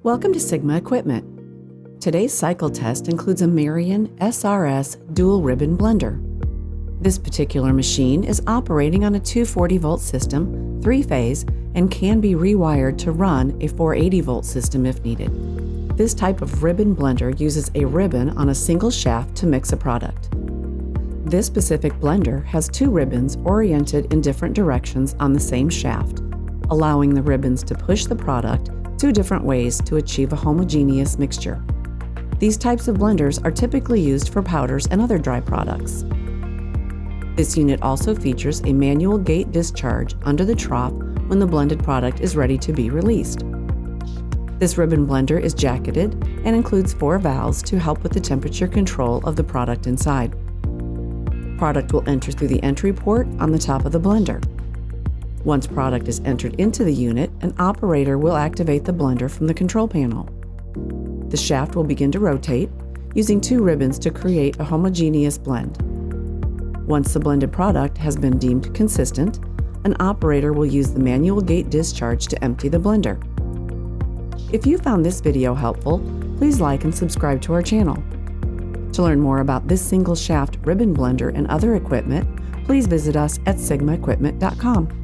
Welcome to Sigma Equipment. Today's cycle test includes a Marion SRS dual ribbon blender. This particular machine is operating on a 240-volt system, 3-phase, and can be rewired to run a 480-volt system if needed. This type of ribbon blender uses a ribbon on a single shaft to mix a product. This specific blender has two ribbons oriented in different directions on the same shaft, allowing the ribbons to push the product two different ways to achieve a homogeneous mixture. These types of blenders are typically used for powders and other dry products. This unit also features a manual gate discharge under the trough when the blended product is ready to be released. This ribbon blender is jacketed and includes 4 valves to help with the temperature control of the product inside. Product will enter through the entry port on the top of the blender. Once product is entered into the unit, an operator will activate the blender from the control panel. The shaft will begin to rotate, using 2 ribbons to create a homogeneous blend. Once the blended product has been deemed consistent, an operator will use the manual gate discharge to empty the blender. If you found this video helpful, please like and subscribe to our channel. To learn more about this single shaft ribbon blender and other equipment, please visit us at sigmaequipment.com.